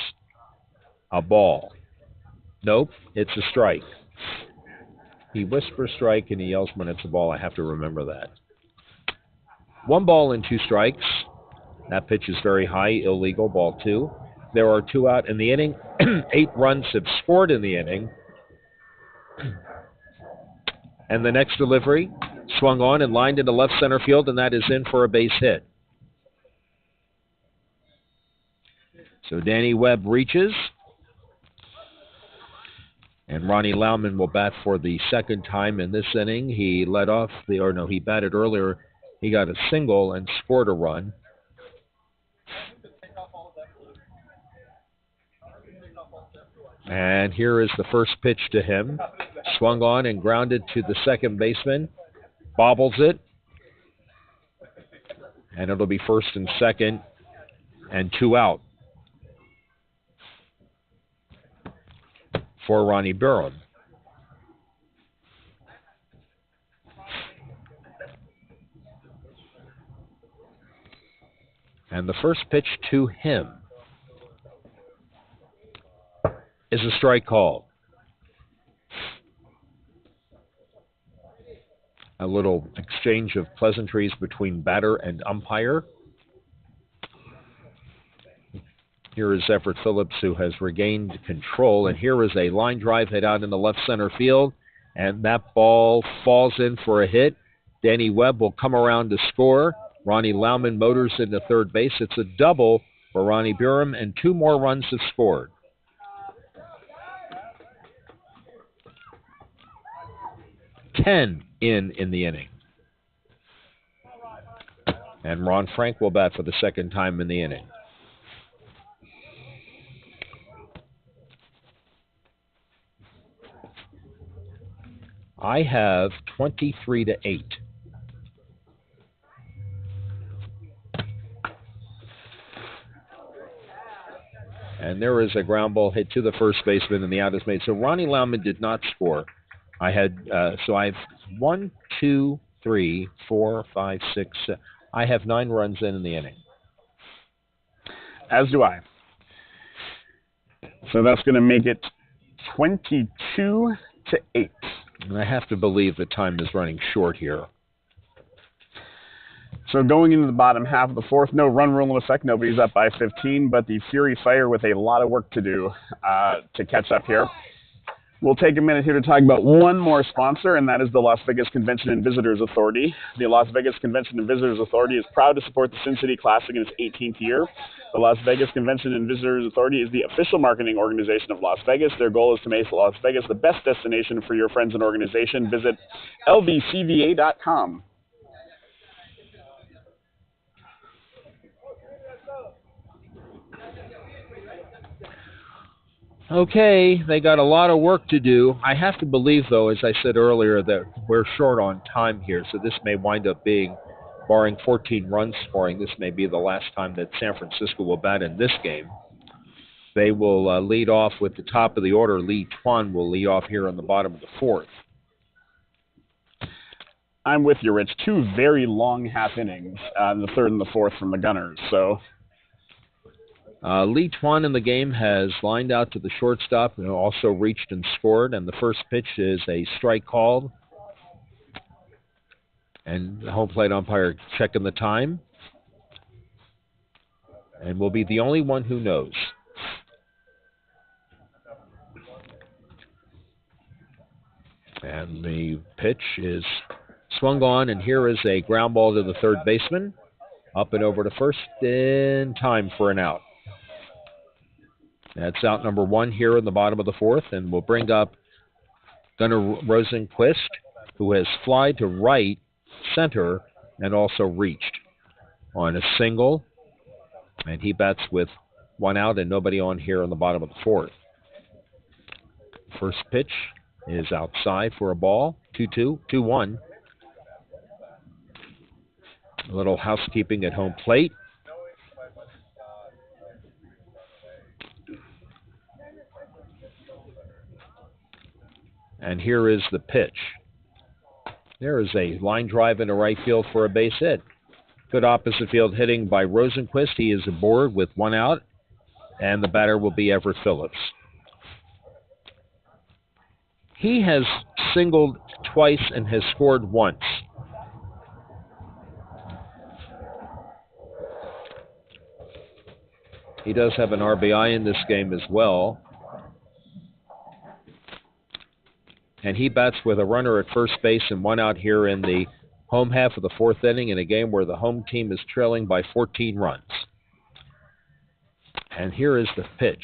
a ball. Nope, it's a strike. He whispers strike and he yells when it's a ball. I have to remember that. 1 ball and 2 strikes. That pitch is very high, illegal, ball 2. There are 2 out in the inning. 8 runs have scored in the inning. And the next delivery, swung on and lined into left center field, and that is in for a base hit. So Danny Webb reaches, and Ronnie Lauman will bat for the second time in this inning. He he batted earlier. He got a single and scored a run. And here is the first pitch to him. Swung on and grounded to the second baseman. Bobbles it. And it'll be first and second and 2 out for Ronnie Byrum. And the first pitch to him is a strike call. A little exchange of pleasantries between batter and umpire. Here is Everett Phillips, who has regained control, and here is a line drive hit out in the left center field, and that ball falls in for a hit. Danny Webb will come around to score. Ronnie Lauman motors into third base. It's a double for Ronnie Byrum, and 2 more runs have scored. Ten in the inning. And Ron Frank will bat for the second time in the inning. I have 23-8. And there is a ground ball hit to the first baseman, and the out is made. So Ronnie Lauman did not score. I have 1, 2, 3, 4, 5, 6, 7. I have 9 runs in the inning. As do I. So that's going to make it 22-8. And I have to believe the time is running short here. So going into the bottom half of the fourth, no run rule in effect. Nobody's up by 15, but the Fury Fire with a lot of work to do to catch up here. We'll take a minute here to talk about one more sponsor, and that is the Las Vegas Convention and Visitors Authority. The Las Vegas Convention and Visitors Authority is proud to support the Sin City Classic in its 18th year. The Las Vegas Convention and Visitors Authority is the official marketing organization of Las Vegas. Their goal is to make Las Vegas the best destination for your friends and organization. Visit lvcva.com. Okay, they got a lot of work to do. I have to believe, though, as I said earlier, that we're short on time here, so this may wind up being, barring 14 runs scoring, this may be the last time that San Francisco will bat in this game. They will lead off with the top of the order. Lee Tuan will lead off here in the bottom of the fourth. I'm with you, Rich. Two very long half innings in the third and the fourth from the Gunners, so... Lee Tuan in the game has lined out to the shortstop and also reached and scored, and the first pitch is a strike called. And the home plate umpire checking the time. And will be the only one who knows. And the pitch is swung on, and here is a ground ball to the third baseman. Up and over to first in time for an out. That's out number one here in the bottom of the fourth, and we'll bring up Gunnar Rosenquist, who has flied to right center and also reached on a single, and he bats with one out and nobody on here in the bottom of the fourth. First pitch is outside for a ball, 2-2, 2-1. A little housekeeping at home plate. And here is the pitch. There is a line drive into right field for a base hit. Good opposite field hitting by Rosenquist. He is aboard with one out, and the batter will be Everett Phillips. He has singled twice and has scored once. He does have an RBI in this game as well. And he bats with a runner at first base and one out here in the home half of the fourth inning in a game where the home team is trailing by 14 runs. And here is the pitch.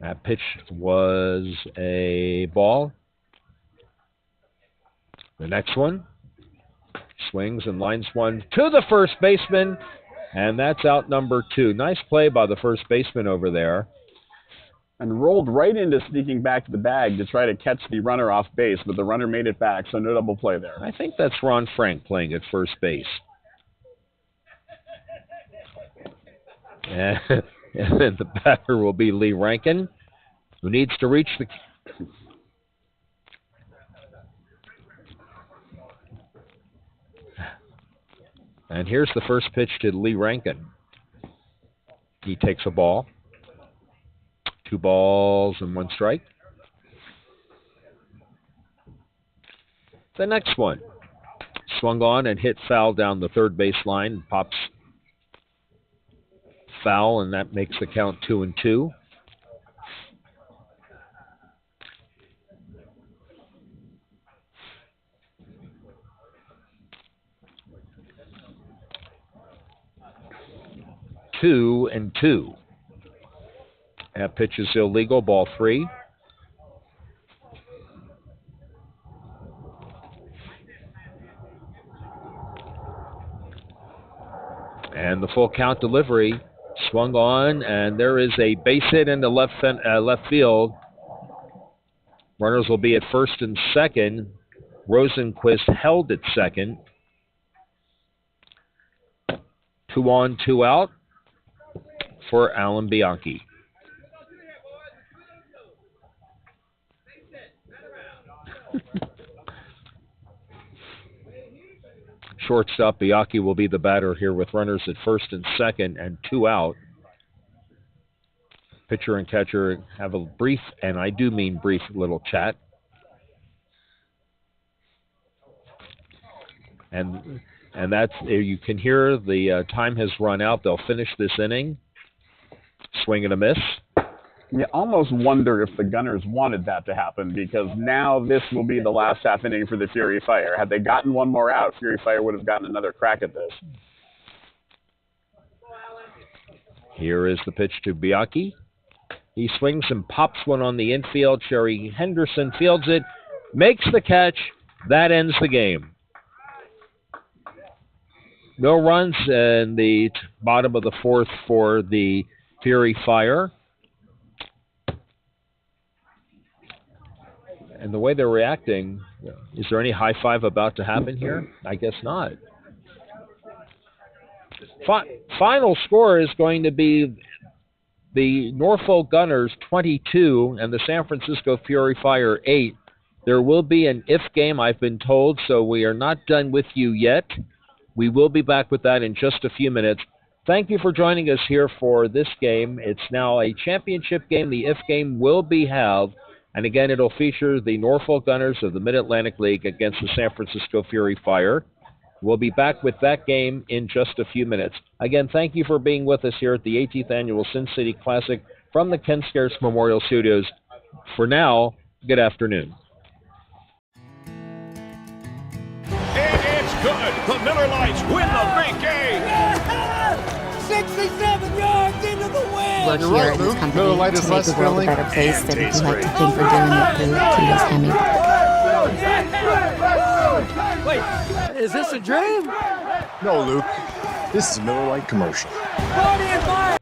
That pitch was a ball. The next one swings and lines one to the first baseman, and that's out number two. Nice play by the first baseman over there. And rolled right into sneaking back to the bag to try to catch the runner off base, but the runner made it back, so no double play there. I think that's Ron Frank playing at first base. And then the batter will be Lee Rankin, who needs to reach the... And here's the first pitch to Lee Rankin. He takes a ball. 2 balls and 1 strike. The next one. Swung on and hit foul down the third base line. Pops foul, and that makes the count 2-2. Two and 2. That pitch is illegal, ball 3. And the full count delivery swung on, and there is a base hit into left field. Runners will be at first and second. Rosenquist held at second. 2 on, 2 out for Alan Bianchi. Shortstop Bianchi will be the batter here with runners at first and second and 2 out. Pitcher and catcher have a brief, and I do mean brief, little chat. And And that's, you can hear the time has run out. They'll finish this inning. Swing and a miss. You almost wonder if the Gunners wanted that to happen, because now this will be the last half inning for the Fury Fire. Had they gotten one more out, Fury Fire would have gotten another crack at this. Here is the pitch to Bianchi. He swings and pops one on the infield. Sherry Henderson fields it, makes the catch. That ends the game. No runs in the bottom of the fourth for the Fury Fire. And the way they're reacting, is there any high five about to happen here? I guess not. Final score is going to be the Norfolk Gunners 22 and the San Francisco Fury Fire 8. There will be an if game, I've been told, so we are not done with you yet. We will be back with that in just a few minutes. Thank you for joining us here for this game. It's now a championship game. The if game will be held. And again, it'll feature the Norfolk Gunners of the Mid-Atlantic League against the San Francisco Fury Fire. We'll be back with that game in just a few minutes. Again, thank you for being with us here at the 18th Annual Sin City Classic from the Ken Scares Memorial Studios. For now, good afternoon. And it's good. The Miller Lights win the big game. 67 yards into the wind. Work here in this company Miller Lite to is make less the world a filling better place and than we tastes like great. to think we're doing it through Tito's Handmade. Wait, is this a dream? No, Luke. This is a Miller Lite commercial. Body and fire.